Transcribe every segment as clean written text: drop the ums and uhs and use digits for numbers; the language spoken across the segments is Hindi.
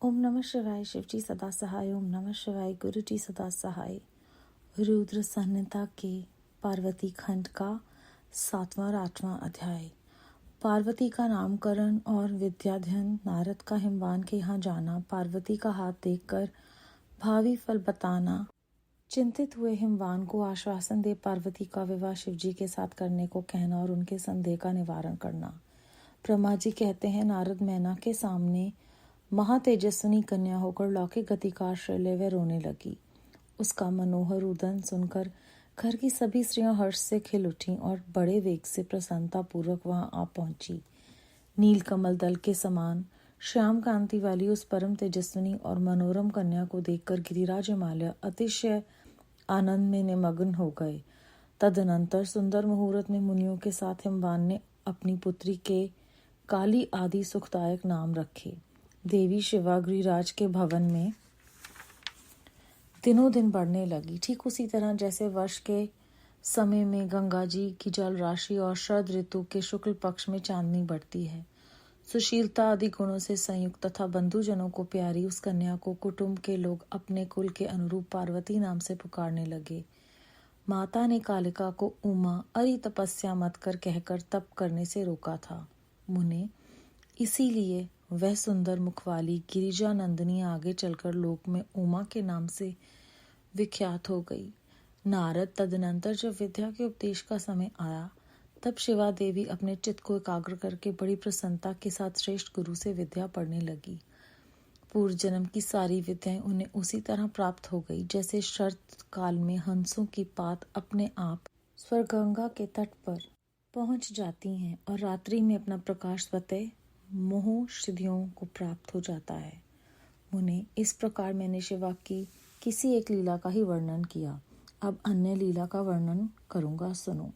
ओम नमः शिवाय। शिवजी सदा सहाय। ओम नमः शिवाय। गुरु जी सदा सहाय। रुद्र संहिता के पार्वती खंड का 7वां और 8वां अध्याय। पार्वती का नामकरण और विद्याध्ययन। नारद का हिमवान के यहाँ जाना, पार्वती का हाथ देखकर भावी फल बताना, चिंतित हुए हिमवान को आश्वासन दे पार्वती का विवाह शिवजी के साथ करने को कहना और उनके संदेह का निवारण करना। ब्रह्मा जी कहते हैं, नारद मैना के सामने महातेजस्विनी कन्या होकर लौकिक गति का आश्रय ले वह रोने लगी। उसका मनोहर रुदन सुनकर घर की सभी स्त्रियां हर्ष से खिल उठीं और बड़े वेग से प्रसन्नता पूर्वक वहां आ पहुंची। नील कमल दल के समान श्याम कांति वाली उस परम तेजस्विनी और मनोरम कन्या को देखकर गिरिराज हिमालय अतिशय आनंद में निमग्न हो गए। तदनंतर सुंदर मुहूर्त में मुनियों के साथ हिमवान ने अपनी पुत्री के काली आदि सुखदायक नाम रखे। देवी शिवा गिरिराज के भवन में दिनों दिन बढ़ने लगी, ठीक उसी तरह जैसे वर्ष के समय में गंगा जी की जल राशि और शरद ऋतु के शुक्ल पक्ष में चांदनी बढ़ती है। सुशीलता आदि गुणों से संयुक्त तथा बंधुजनों को प्यारी उस कन्या को कुटुंब के लोग अपने कुल के अनुरूप पार्वती नाम से पुकारने लगे। माता ने कालिका को उमा अरि तपस्या मत कर कहकर तप करने से रोका था। मुने इसीलिए वह सुंदर मुख वाली गिरिजा नंदिनी आगे चलकर लोक में उमा के नाम से विख्यात हो गई। नारद तदनंतर जब विद्या के उपदेश का समय आया, तब शिवा देवी अपने चित्त को एकाग्र करके बड़ी प्रसन्नता के साथ श्रेष्ठ गुरु से विद्या पढ़ने लगी। पूर्व जन्म की सारी विद्याएं उन्हें उसी तरह प्राप्त हो गई जैसे शरत काल में हंसों की पात अपने आप स्वर्गंगा के तट पर पहुंच जाती हैं और रात्रि में अपना प्रकाश स्वतः मोह सिद्धियों को प्राप्त हो जाता है। मुने इस प्रकार मैंने शिवा की किसी एक लीला का ही वर्णन किया। अब अन्य लीला का वर्णन करूंगा, सुनो।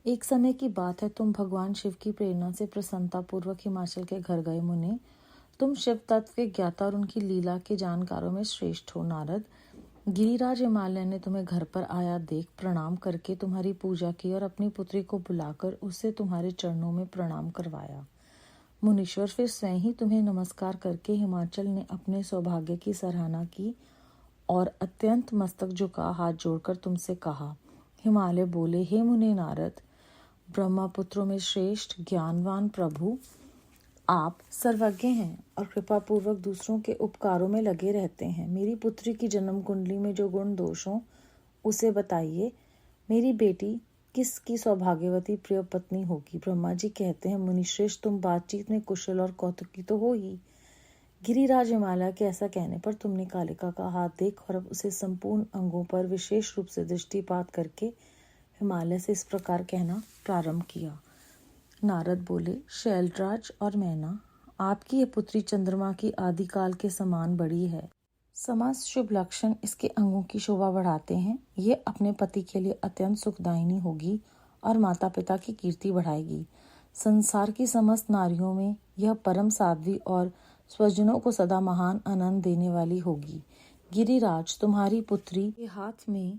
एक समय की बात है, तुम भगवान शिव की प्रेरणा से प्रसन्नता पूर्वक हिमाचल के घर गए। मुने तुम शिव तत्व के ज्ञाता और उनकी लीला के जानकारों में श्रेष्ठ हो। नारद गिरिराज हिमालय ने तुम्हें घर पर आया देख प्रणाम करके तुम्हारी पूजा की और अपनी पुत्री को बुलाकर उससे तुम्हारे चरणों में प्रणाम करवाया। मुनीश्वर फिर स्वयं ही तुम्हें नमस्कार करके हिमाचल ने अपने सौभाग्य की सराहना की और अत्यंत मस्तक झुका हाथ जोड़कर तुमसे कहा। हिमालय बोले, हे मुने नारद, ब्रह्मा पुत्रों में श्रेष्ठ ज्ञानवान प्रभु आप सर्वज्ञ हैं और कृपा पूर्वक दूसरों के उपकारों में लगे रहते हैं। मेरी पुत्री की जन्म कुंडली में जो गुण दोष हो उसे बताइए। मेरी बेटी किसकी सौभाग्यवती प्रिय पत्नी होगी? ब्रह्मा जी कहते हैं, मुनिश्रेष्ठ तुम बातचीत में कुशल और कौतुकी तो हो ही। गिरिराज हिमालय के ऐसा कहने पर तुमने कालिका का हाथ देख और अब उसे संपूर्ण अंगों पर विशेष रूप से दृष्टिपात करके हिमालय से इस प्रकार कहना प्रारंभ किया। नारद बोले, शैलराज और मैना, आपकी ये पुत्री चंद्रमा की आदिकाल के समान बड़ी है। समस्त शुभ लक्षण इसके अंगों की शोभा बढ़ाते हैं। ये अपने पति के लिए अत्यंत सुखदायिनी होगी और माता पिता की कीर्ति बढ़ाएगी। संसार की समस्त नारियों में यह परम साध्वी और स्वजनों को सदा महान आनंद देने वाली होगी। गिरिराज, तुम्हारी पुत्री के हाथ में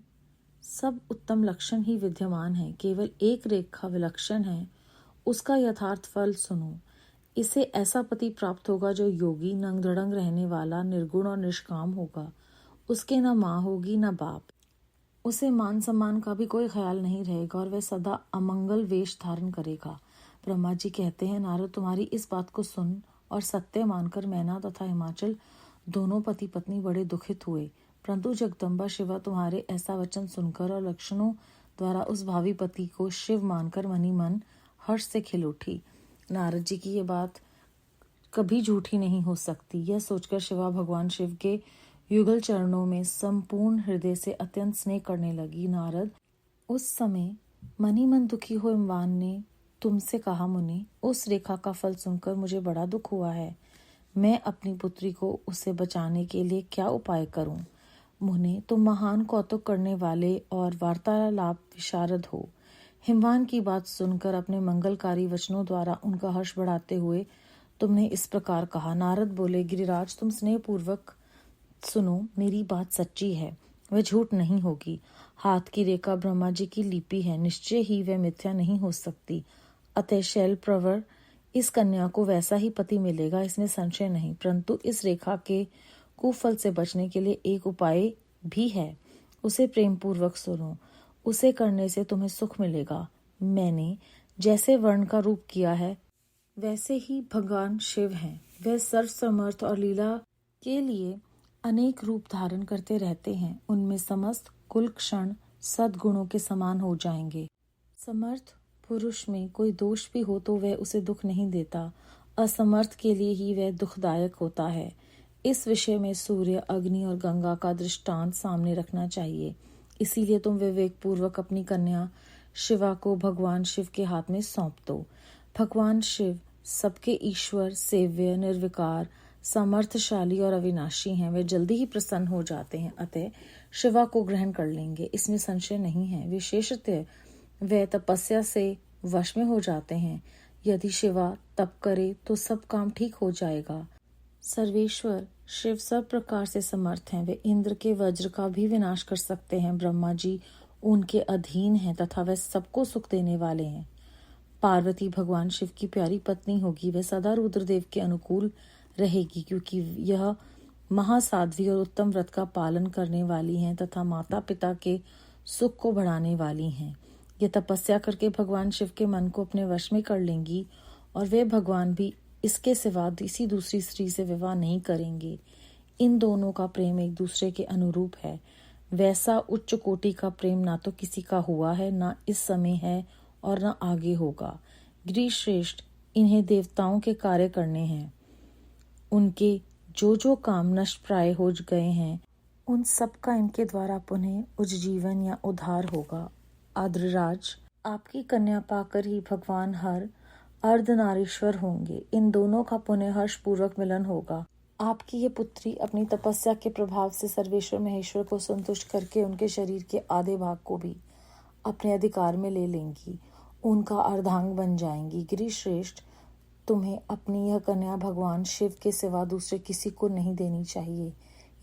सब उत्तम लक्षण ही विद्यमान है, केवल एक रेखा विलक्षण है। उसका यथार्थ फल सुनो। इसे ऐसा पति प्राप्त होगा जो योगी, नंग धड़ंग रहने वाला, निर्गुण और निष्काम होगा। उसके न माँ होगी न बाप। उसे मान सम्मान का भी कोई ख्याल नहीं रहेगा और वह सदा अमंगल वेश धारण करेगा। ब्रह्मा जी कहते हैं, नारद तुम्हारी इस बात को सुन और सत्य मानकर मैना तथा हिमाचल दोनों पति पत्नी बड़े दुखित हुए। परंतु जगदम्बा शिवा तुम्हारे ऐसा वचन सुनकर और लक्षणों द्वारा उस भावी पति को शिव मानकर मनी मन हर्ष से खिल उठी। नारद जी की ये बात कभी झूठी नहीं हो सकती। यह सोचकर शिवा भगवान शिव के युगल चरणों में संपूर्ण हृदय से अत्यंत स्नेह करने लगी। नारद उस समय मनी मन दुखी हो हिमवान ने तुमसे कहा, मुनि उस रेखा का फल सुनकर मुझे बड़ा दुख हुआ है। मैं अपनी पुत्री को उससे बचाने के लिए क्या उपाय करूं? मुने तुम महान कौतुक करने वाले और वार्तालाप विशारद हो। हिमवान की बात सुनकर अपने मंगलकारी वचनों द्वारा उनका हर्ष बढ़ाते हुए तुमने इस प्रकार कहा। नारद बोले, गिरिराज तुम स्नेह पूर्वक सुनो, मेरी बात सच्ची है, वह झूठ नहीं होगी। हाथ की रेखा ब्रह्मा जी की लिपि है, निश्चय ही वह मिथ्या नहीं हो सकती। अतः शैल प्रवर इस कन्या को वैसा ही पति मिलेगा, इसमें संशय नहीं। परंतु इस रेखा के कुफल से बचने के लिए एक उपाय भी है। उसे प्रेम पूर्वक सुनो। उसे करने से तुम्हें सुख मिलेगा। मैंने जैसे वर्ण का रूप किया है वैसे ही भगवान शिव हैं। वह सर्व समर्थ और लीला के लिए अनेक रूप धारण करते रहते हैं। उनमें समस्त कुल क्षण सद्गुणों के समान हो जाएंगे। समर्थ पुरुष में कोई दोष भी हो तो वह उसे दुख नहीं देता। असमर्थ के लिए ही वह दुखदायक होता है। इस विषय में सूर्य, अग्नि और गंगा का दृष्टांत सामने रखना चाहिए। इसीलिए तुम विवेक पूर्वक अपनी कन्या शिवा को भगवान शिव के हाथ में सौंप दो। भगवान शिव सबके ईश्वर, सेव्य, निर्विकार, सामर्थ्यशाली और अविनाशी हैं। वे जल्दी ही प्रसन्न हो जाते हैं, अतः शिवा को ग्रहण कर लेंगे, इसमें संशय नहीं है। विशेषतः वे तपस्या से वश में हो जाते हैं। यदि शिवा तप करे तो सब काम ठीक हो जाएगा। सर्वेश्वर शिव सब प्रकार से समर्थ हैं। वे इंद्र के वज्र का भी विनाश कर सकते हैं। ब्रह्मा जी उनके अधीन हैं तथा वे सबको सुख देने वाले हैं। पार्वती भगवान शिव की प्यारी पत्नी होगी। वह सदा रुद्रदेव के अनुकूल रहेगी, क्योंकि यह महासाध्वी और उत्तम व्रत का पालन करने वाली हैं तथा माता पिता के सुख को बढ़ाने वाली हैं। ये तपस्या करके भगवान शिव के मन को अपने वश में कर लेंगी और वे भगवान भी इसके सिवा किसी दूसरी स्त्री से विवाह नहीं करेंगे। इन दोनों का प्रेम एक दूसरे के अनुरूप है। वैसा उच्च कोटि का प्रेम ना तो किसी का हुआ है, ना इस समय है और न आगे होगा। गिरिश्रेष्ठ, इन्हें देवताओं के कार्य करने हैं। उनके जो जो काम नष्ट प्राय हो गए हैं उन सब का इनके द्वारा पुनः उज्जीवन या उद्धार होगा। आद्रराज, आपकी कन्या पाकर ही भगवान हर अर्धनारीश्वर होंगे। इन दोनों का पुनः हर्ष पूर्वक मिलन होगा। आपकी ये पुत्री अपनी तपस्या के प्रभाव से सर्वेश्वर महेश्वर को संतुष्ट करके उनके शरीर के आधे भाग को भी अपने अधिकार में ले लेंगी, उनका अर्धांग बन जाएंगी। गिरिश्रेष्ठ, तुम्हें अपनी यह कन्या भगवान शिव के सिवा दूसरे किसी को नहीं देनी चाहिए।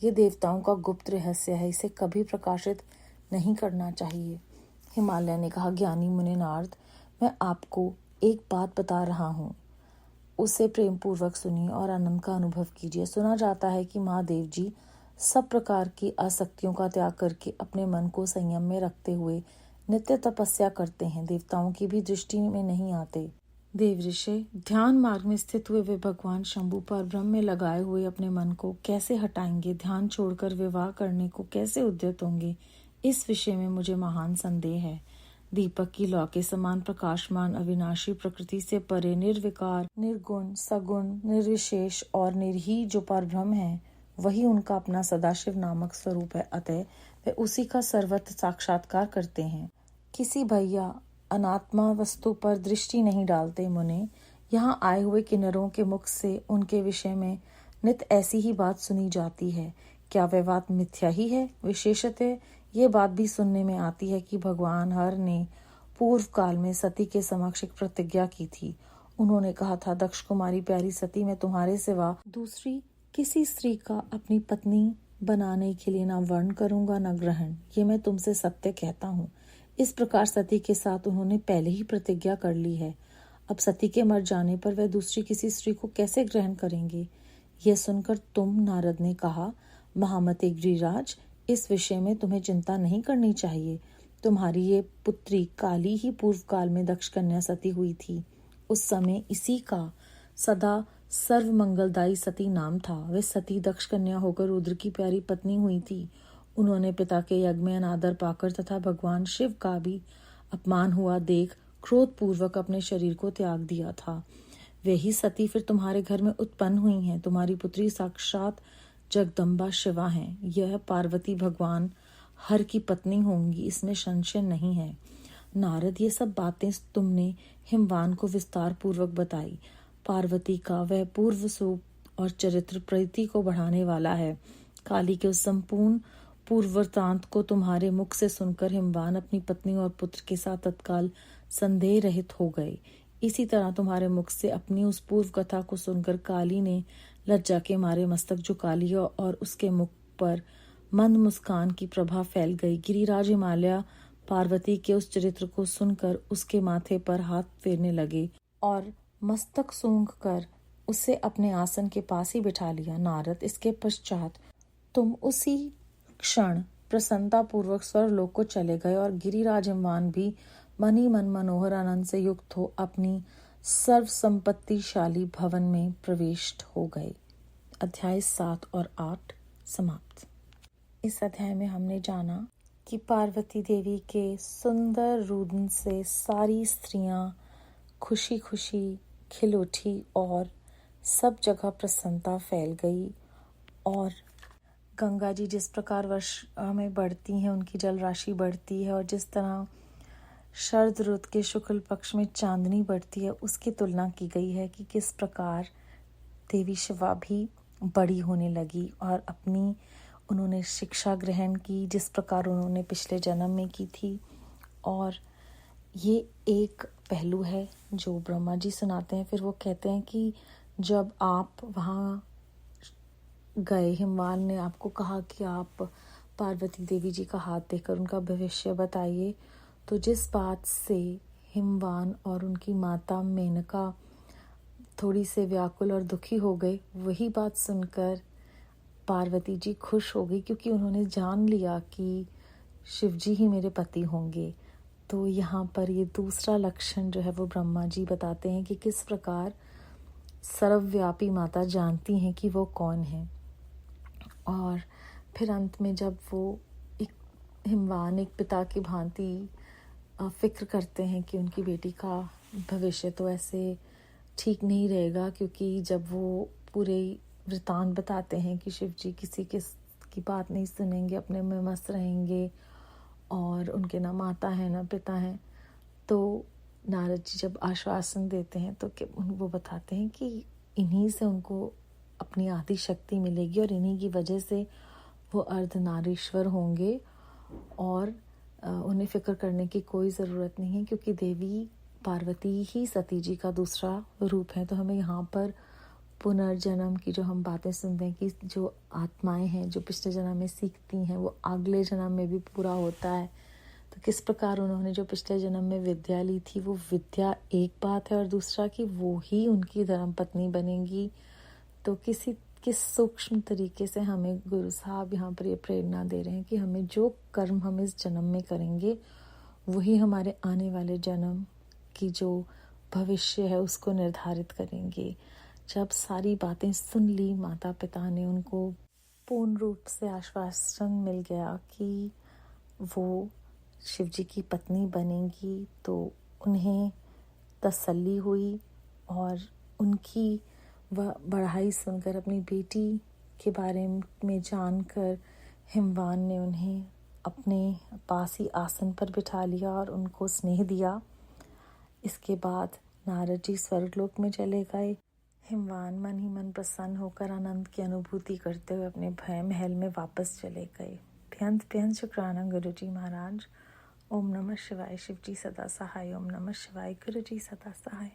ये देवताओं का गुप्त रहस्य है, इसे कभी प्रकाशित नहीं करना चाहिए। हिमालय ने कहा, ज्ञानी मुनि नारद, मैं आपको एक बात बता रहा हूँ, उसे प्रेम पूर्वक सुनिए और आनंद का अनुभव कीजिए। सुना जाता है कि महादेव जी सब प्रकार की आसक्तियों का त्याग करके अपने मन को संयम में रखते हुए नित्य तपस्या करते हैं। देवताओं की भी दृष्टि में नहीं आते। देवऋषि, ध्यान मार्ग में स्थित हुए वे भगवान शंभु पर ब्रह्म में लगाए हुए अपने मन को कैसे हटाएंगे? ध्यान छोड़कर विवाह करने को कैसे उद्यत होंगे? इस विषय में मुझे महान संदेह है। दीपक की लौ के समान प्रकाशमान अविनाशी प्रकृति से परे निर्विकार, निर्गुण, सगुण, निर्विशेष और निर्ही जो परब्रह्म है, वही उनका अपना सदाशिव नामक स्वरूप है। अतः वे उसी का सर्वत्र साक्षात्कार करते हैं। किसी भैया अनात्मा वस्तु पर दृष्टि नहीं डालते। मुने, यहाँ आए हुए किन्नरों के मुख से उनके विषय में नित ऐसी ही बात सुनी जाती है। क्या वह बात मिथ्या ही है? विशेषतः ये बात भी सुनने में आती है कि भगवान हर ने पूर्व काल में सती के समक्ष एक प्रतिज्ञा की थी। उन्होंने कहा था, दक्ष कुमारी प्यारी सती, मैं तुम्हारे सिवा दूसरी किसी स्त्री का अपनी पत्नी बनाने के लिए न वर्ण करूंगा न ग्रहण। ये मैं तुमसे सत्य कहता हूँ। इस प्रकार सती के साथ उन्होंने पहले ही प्रतिज्ञा कर ली है। अब सती के मर जाने पर वह दूसरी किसी स्त्री को कैसे ग्रहण करेंगे? यह सुनकर तुम, नारद ने कहा, महामते गिरिराज, इस विषय में तुम्हें चिंता नहीं करनी चाहिए। तुम्हारी ये पुत्री काली ही पूर्व काल में दक्ष कन्या सती हुई थी। उस समय इसी का सदा सर्व मंगलदायी सती नाम था। वे सती दक्ष कन्या होकर रुद्र की प्यारी पत्नी हुई थी। उन्होंने पिता के यज्ञ में अनादर पाकर तथा भगवान शिव का भी अपमान हुआ देख क्रोध पूर्वक अपने शरीर को त्याग दिया था। वे ही सती फिर तुम्हारे घर में उत्पन्न हुई हैं। तुम्हारी पुत्री साक्षात जगदम्बा शिवा हैं। यह पार्वती भगवान हर की पत्नी होंगी, इसमें संशय नहीं है। नारद, ये सब बातें तुमने हिमवान को विस्तार पूर्वक बताई। पार्वती का वह पूर्व स्वरूप और चरित्र प्रीति को बढ़ाने वाला है। काली के उस संपूर्ण पूर्ववृत्तांत को तुम्हारे मुख से सुनकर हिमवान अपनी पत्नी और पुत्र के साथ तत्काल संदेह रहित हो गए। इसी तरह तुम्हारे मुख से अपनी उस पूर्व कथा को सुनकर काली ने लज्जा के मारे मस्तक झुका लिया और उसके मुख पर मंद मुस्कान की प्रभा फैल गई। गिरिराज हिमालय पार्वती के उस चरित्र को सुनकर उसके माथे पर हाथ फेरने लगे और मस्तक सूंघ कर उसे अपने आसन के पास ही बिठा लिया। नारद, इसके पश्चात तुम उसी क्षण प्रसन्नता पूर्वक स्वर्गलोक को चले गए और गिरिराज हिमवान भी मन ही मन मनोहर आनंद से युक्त हो अपनी सर्व संपत्तिशाली भवन में प्रविष्ट हो गए। अध्याय 7 और 8 समाप्त। इस अध्याय में हमने जाना कि पार्वती देवी के सुंदर रुदन से सारी स्त्रियां खुशी खुशी खिल उठी और सब जगह प्रसन्नता फैल गई। और गंगा जी जिस प्रकार वर्षा में बढ़ती हैं, उनकी जल राशि बढ़ती है, और जिस तरह शरद ऋतु के शुक्ल पक्ष में चांदनी बढ़ती है, उसकी तुलना की गई है कि किस प्रकार देवी शिवा भी बड़ी होने लगी और अपनी उन्होंने शिक्षा ग्रहण की जिस प्रकार उन्होंने पिछले जन्म में की थी। और ये एक पहलू है जो ब्रह्मा जी सुनाते हैं। फिर वो कहते हैं कि जब आप वहाँ गए, हिमवान ने आपको कहा कि आप पार्वती देवी जी का हाथ देखकर उनका भविष्य बताइए, तो जिस बात से हिमवान और उनकी माता मेनका थोड़ी से व्याकुल और दुखी हो गए, वही बात सुनकर पार्वती जी खुश हो गई, क्योंकि उन्होंने जान लिया कि शिव जी ही मेरे पति होंगे। तो यहाँ पर ये दूसरा लक्षण जो है वो ब्रह्मा जी बताते हैं कि किस प्रकार सर्वव्यापी माता जानती हैं कि वो कौन है। और फिर अंत में जब वो हिमवान एक पिता की भांति फिक्र करते हैं कि उनकी बेटी का भविष्य तो ऐसे ठीक नहीं रहेगा, क्योंकि जब वो पूरे वृतांत बताते हैं कि शिव जी किसी की बात नहीं सुनेंगे, अपने में मस्त रहेंगे और उनके ना माता है ना पिता हैं, तो नारद जी जब आश्वासन देते हैं तो वो बताते हैं कि इन्हीं से उनको अपनी आदि शक्ति मिलेगी और इन्हीं की वजह से वो अर्धनारीश्वर होंगे और उन्हें फिक्र करने की कोई ज़रूरत नहीं है, क्योंकि देवी पार्वती ही सती जी का दूसरा रूप है। तो हमें यहाँ पर पुनर्जन्म की जो हम बातें सुनते हैं कि जो आत्माएं हैं जो पिछले जन्म में सीखती हैं वो अगले जन्म में भी पूरा होता है। तो किस प्रकार उन्होंने जो पिछले जन्म में विद्या ली थी, वो विद्या एक बात है, और दूसरा कि वो ही उनकी धर्मपत्नी बनेंगी। तो किस सूक्ष्म तरीके से हमें गुरु साहब यहाँ पर ये प्रेरणा दे रहे हैं कि हमें जो कर्म हम इस जन्म में करेंगे वही हमारे आने वाले जन्म की जो भविष्य है उसको निर्धारित करेंगे। जब सारी बातें सुन ली माता पिता ने, उनको पूर्ण रूप से आश्वासन मिल गया कि वो शिव जी की पत्नी बनेंगी, तो उन्हें तसल्ली हुई और उनकी वह बढ़ाई सुनकर, अपनी बेटी के बारे में जानकर हिमवान ने उन्हें अपने पास ही आसन पर बिठा लिया और उनको स्नेह दिया। इसके बाद नारद जी स्वर्गलोक में चले गए। हिमवान मन ही मन प्रसन्न होकर आनंद की अनुभूति करते हुए अपने भय महल में वापस चले गए। बेहद शुक्राना गुरु जी महाराज। ओम नमः शिवाय। शिव जी सदा सहाय। ओम नमः शिवाय। गुरु जी सदा सहाय।